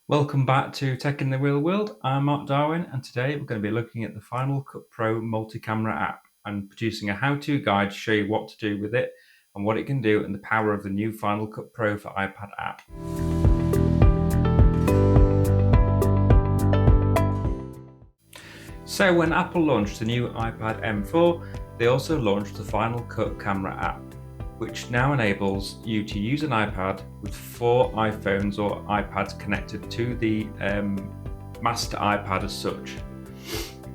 Welcome back to Tech in the Real World. I'm Mark Darwin, and today we're going to be looking at the Final Cut Pro multi-camera app and producing a how-to guide to show you what to do with it and what it can do and the power of the new Final Cut Pro for iPad app. So when Apple launched the new iPad M4, they also launched the Final Cut Camera app, which now enables you to use an iPad with 4 iPhones or iPads connected to the master iPad as such,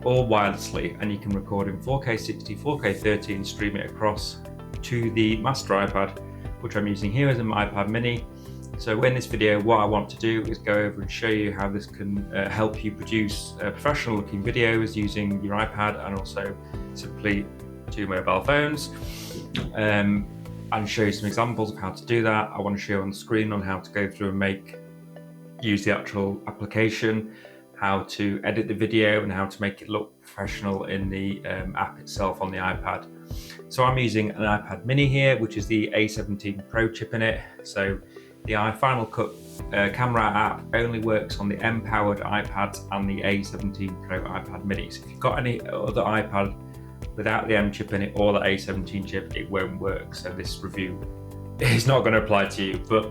all wirelessly, and you can record in 4K 60, 4K 30 and stream it across to the master iPad, which I'm using here as an iPad mini. So in this video, what I want to do is go over and show you how this can help you produce professional looking videos using your iPad and also simply 2 mobile phones. And show you some examples of how to do that. I want to show you on the screen on how to go through and use the actual application, how to edit the video and how to make it look professional in the app itself on the iPad. So I'm using an iPad mini here, which is the A17 Pro chip in it. So the Final Cut camera app only works on the M-powered iPads and the A17 Pro iPad mini. So if you've got any other iPad without the M chip in it or the A17 chip, it won't work. So this review is not going to apply to you. But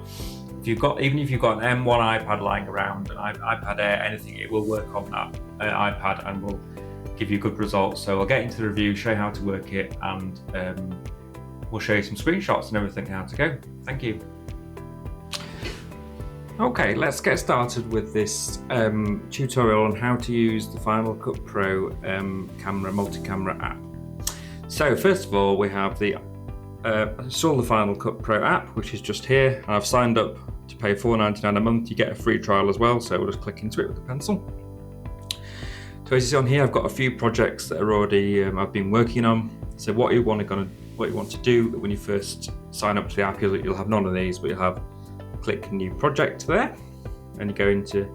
even if you've got an M1 iPad lying around, an iPad Air, anything, it will work on that iPad and will give you good results. So I'll get into the review, show you how to work it, and we'll show you some screenshots and everything how to go. Thank you. Okay, let's get started with this tutorial on how to use the Final Cut Pro multi-camera app. So first of all, we have the install the Final Cut Pro app, which is just here. I've signed up to pay $4.99 a month. You get a free trial as well, so we'll just click into it with a pencil. So as you see on here, I've got a few projects that are already I've been working on. So what you want to do when you first sign up to the app, you'll have none of these, but you'll have click new project there, and you go into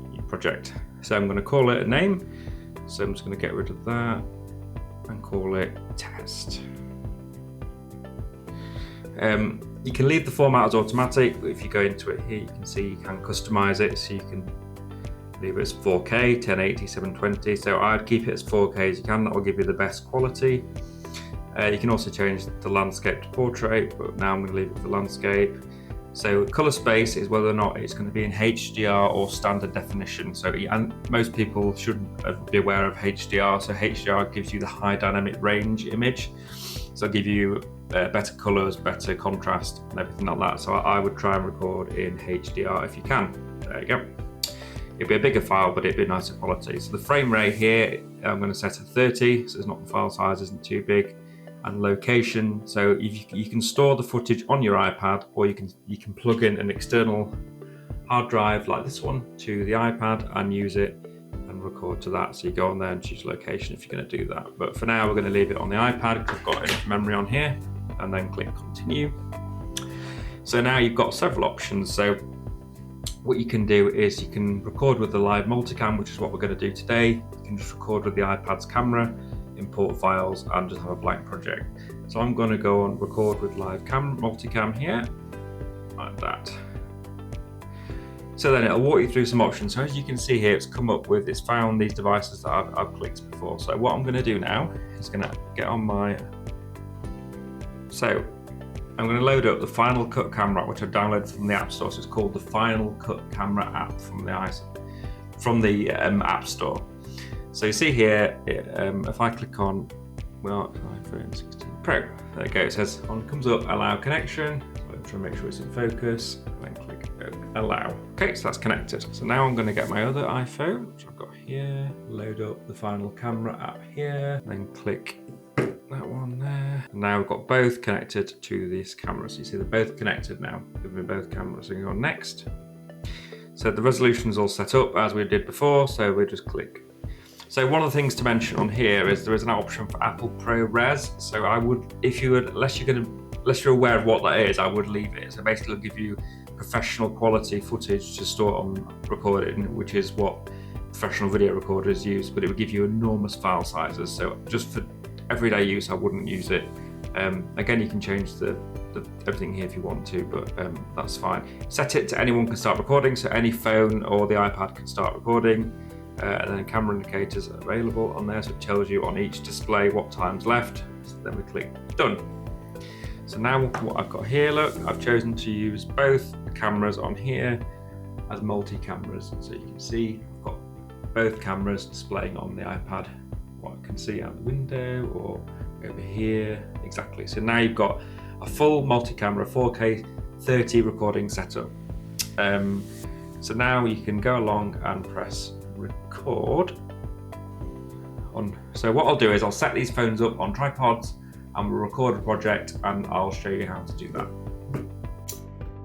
new project. So I'm going to call it a name. So I'm just going to get rid of that and call it test. You can leave the format as automatic, but if you go into it here, you can see you can customize it. So you can leave it as 4K, 1080, 720. So I'd keep it as 4K as you can. That will give you the best quality. You can also change the landscape to portrait, but now I'm going to leave it for landscape. So color space is whether or not it's going to be in HDR or standard definition. So and most people should be aware of HDR. So HDR gives you the high dynamic range image. So it'll give you better colors, better contrast and everything like that. So I would try and record in HDR if you can. There you go. It'll be a bigger file, but it'll be nicer quality. So the frame rate here, I'm going to set to 30. So it's not, the file size isn't too big. And location, so you can store the footage on your iPad, or you can plug in an external hard drive like this one to the iPad and use it and record to that. So you go on there and choose location if you're going to do that. But for now, we're going to leave it on the iPad because I've got enough memory on here, and then click continue. So now you've got several options. So what you can do is you can record with the live multicam, which is what we're going to do today. You can just record with the iPad's camera, import files, and just have a blank project. So I'm going to go and record with live multicam here, like that. So then it'll walk you through some options. So as you can see here, it's found these devices that I've clicked before. So what I'm going to do now is going to get on so I'm going to load up the Final Cut camera, which I've downloaded from the App Store. So it's called the Final Cut Camera app from the App Store. So you see here, if I click on iPhone 16 Pro, there you go. It says comes up allow connection. So I'm trying to make sure it's in focus. And then click allow. Okay, so that's connected. So now I'm going to get my other iPhone, which I've got here. Load up the Final Camera app here. Then click that one there. And now we've got both connected to this camera. So you see they're both connected now. Give me both cameras. So you go on next. So the resolution is all set up as we did before. So we just click. So one of the things to mention on here is there is an option for Apple ProRes. So unless you're aware of what that is, I would leave it. So basically it'll give you professional quality footage to store on recording, which is what professional video recorders use, but it would give you enormous file sizes. So just for everyday use, I wouldn't use it. Again, you can change the everything here if you want to, but that's fine. Set it to anyone can start recording, so any phone or the iPad can start recording. And then camera indicators are available on there, so it tells you on each display what time's left. So then we click done. So now what I've got here, look, I've chosen to use both the cameras on here as multi-cameras. So you can see I've got both cameras displaying on the iPad what I can see out the window or over here, exactly. So now you've got a full multi-camera 4K 30 recording setup. So now you can go along and press record on. So what I'll do is I'll set these phones up on tripods and we'll record a project, and I'll show you how to do that.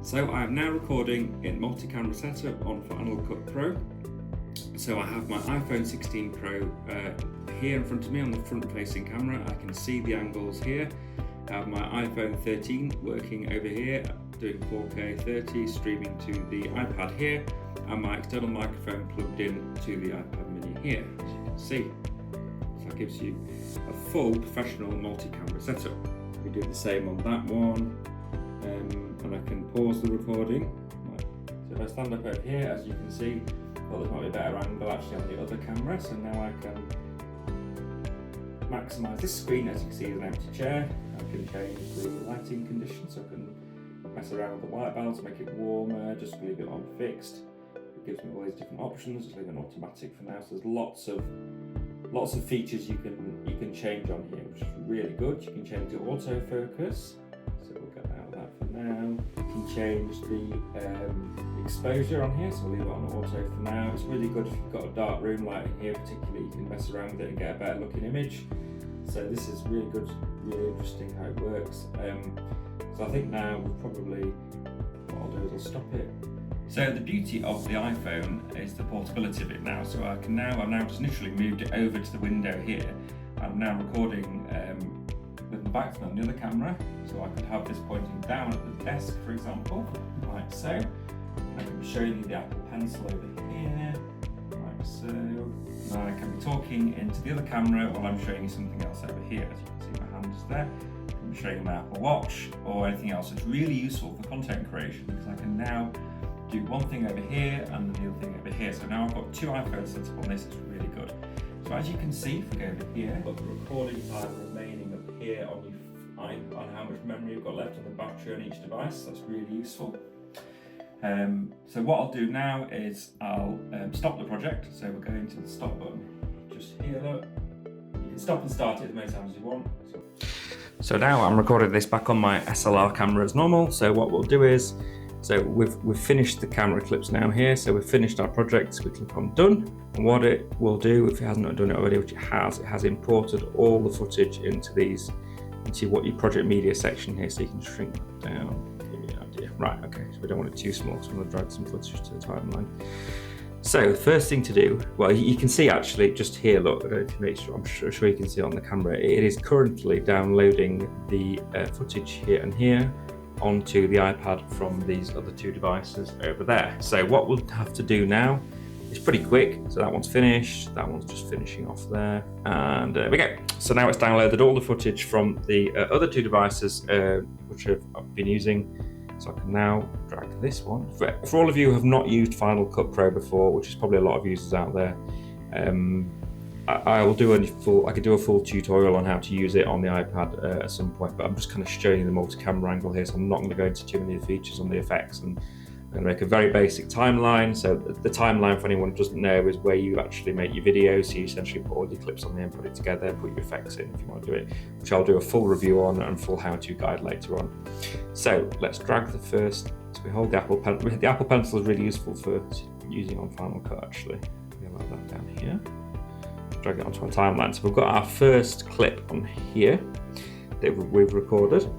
So I am now recording in multi-camera setup on Final Cut Pro. So I have my iPhone 16 Pro here in front of me on the front facing camera. I can see the angles here. I have my iPhone 13 working over here, doing 4K 30, streaming to the iPad here, and my external microphone plugged in to the iPad mini here, as you can see. So that gives you a full professional multi-camera setup. We do the same on that one, and I can pause the recording. So if I stand up over here, as you can see, well, there's probably a better angle actually on the other camera, so now I can maximise this screen. As you can see, is an empty chair. I can change the lighting conditions, so I can mess around with the white balance, make it warmer, just leave it on fixed. It gives me all these different options. Just leave it on automatic for now. So there's lots of features you can change on here, which is really good. You can change the autofocus. So we'll get out of that for now. You can change the exposure on here, so we'll leave it on auto for now. It's really good if you've got a dark room like in here particularly, you can mess around with it and get a better looking image. So this is really good, really interesting how it works. So I think now we'll probably, what I'll do is I'll stop it. So the beauty of the iPhone is the portability of it now. So I've now just literally moved it over to the window here. I'm now recording with my back on the other camera. So I could have this pointing down at the desk, for example, like so. I can be showing you the Apple Pencil over here, like so. Now I can be talking into the other camera while I'm showing you something else over here. As you can see, my hand is there. I can be showing you my Apple Watch or anything else. It's really useful for content creation because I can now do one thing over here and the other thing over here. So now I've got two iPhones set up on this. It's really good. So as you can see, if we go over here, I've got the recording time remaining up here on how much memory you've got left on the battery on each device. That's really useful. So what I'll do now is I'll stop the project. So we're going to the stop button just here. Look, you can stop and start it as many times as you want. So now I'm recording this back on my SLR camera as normal. So what we'll do is, so we've finished the camera clips now here. So we've finished our project. So we click on done. And what it will do, if it hasn't done it already, which it has imported all the footage into what your project media section here. So you can shrink that down. Right, okay, so we don't want it too small, so I'm going to drag some footage to the timeline. So the first thing to do, well, you can see actually just here, look, I don't know if you make sure, I'm sure you can see on the camera, it is currently downloading the footage here and here onto the iPad from these other two devices over there. So what we'll have to do now is pretty quick. So that one's finished, that one's just finishing off there, and there we go. So now it's downloaded all the footage from the other two devices which I've been using. So I can now drag this one. For all of you who have not used Final Cut Pro before, which is probably a lot of users out there, I will do I could do a full tutorial on how to use it on the iPad at some point, but I'm just kind of showing you the multi-camera angle here, so I'm not going to go into too many of the features on the effects, and I'm going to make a very basic timeline. So the timeline, for anyone who doesn't know, is where you actually make your videos. So you essentially put all your clips on there and put it together, put your effects in if you want to do it, which I'll do a full review on and full how-to guide later on. So let's drag the first. So we hold the Apple Pencil. The Apple Pencil is really useful for using on Final Cut actually. We'll allow that down here. Drag it onto our timeline. So we've got our first clip on here that we've recorded.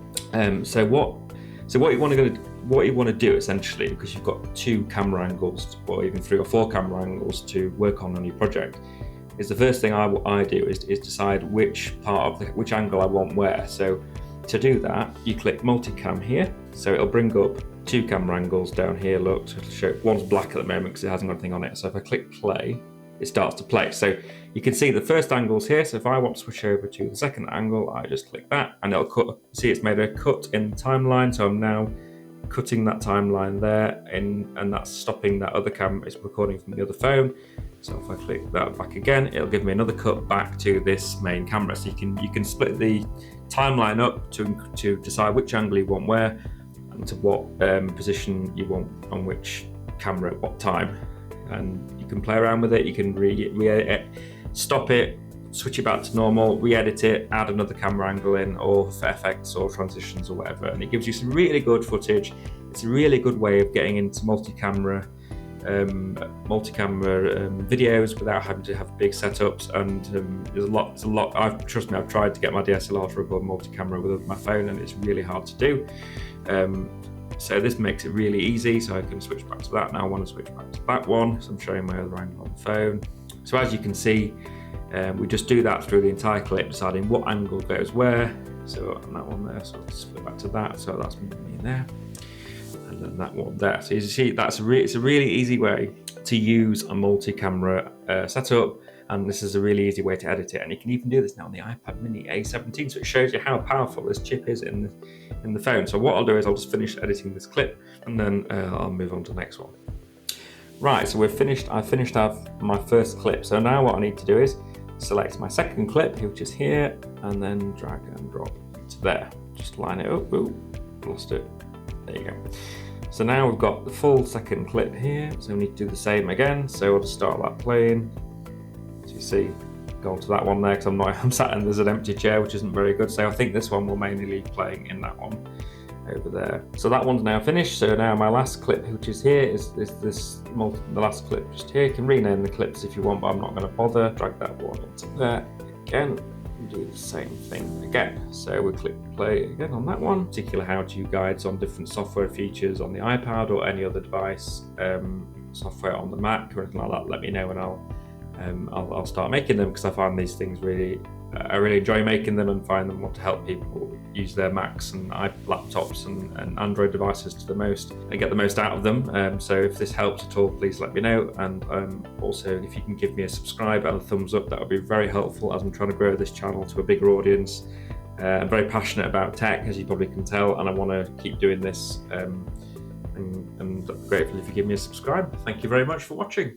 So what you want to do essentially, because you've got two camera angles or even 3 or 4 camera angles to work on your project, is the first thing I do is decide which angle I want where. So to do that, you click multicam here. So it'll bring up 2 camera angles down here. Look, so it'll show one's black at the moment because it hasn't got anything on it. So if I click play, it starts to play. So you can see the first angle's here. So if I want to switch over to the second angle, I just click that and it'll cut. See, it's made a cut in the timeline. So I'm now cutting that timeline there, and that's stopping that other camera. It's recording from the other phone. So if I click that back again, it'll give me another cut back to this main camera. So you can split the timeline up to decide which angle you want where, and to what position you want on which camera at what time. And you can play around with it. You can re-edit it, stop it, switch it back to normal, re-edit it, add another camera angle in, or for effects or transitions or whatever. And it gives you some really good footage. It's a really good way of getting into multi-camera videos without having to have big setups. And there's a lot. Trust me, I've tried to get my DSLR to record multi-camera with my phone, and it's really hard to do. So this makes it really easy. So I can switch back to that. Now I want to switch back to that one. So I'm showing my other angle on the phone. So as you can see, we just do that through the entire clip, deciding what angle goes where. So on that one there, so I'll just flip back to that. So that's me there, and then that one there. So you see, it's a really easy way to use a multi-camera setup, and this is a really easy way to edit it. And you can even do this now on the iPad Mini A17. So it shows you how powerful this chip is in the phone. So what I'll do is I'll just finish editing this clip, and then I'll move on to the next one. Right, so I finished off my first clip. So now what I need to do is select my second clip, which is here, and then drag and drop to there. Just line it up. Ooh, lost it. There you go. So now we've got the full second clip here. So we need to do the same again. So I'll just start that playing. As you see, go on to that one there, because I'm sat and there's an empty chair, which isn't very good. So I think this one will mainly leave playing in that one over there. So that one's now finished. So now my last clip, which is here, is the last clip just here. You can rename the clips if you want, but I'm not going to bother. Drag that one into there again, and do the same thing again. So we click play again on that one. Particular how-to guides on different software features on the iPad or any other device, software on the Mac or anything like that, let me know, and I'll start making them, because I find these things I really enjoy making them, and find them want to help people use their Macs and laptops and Android devices to the most and get the most out of them. So if this helps at all, please let me know. And also, if you can give me a subscribe and a thumbs up, that would be very helpful, as I'm trying to grow this channel to a bigger audience. I'm very passionate about tech, as you probably can tell, and I want to keep doing this. And I'm grateful if you give me a subscribe. Thank you very much for watching.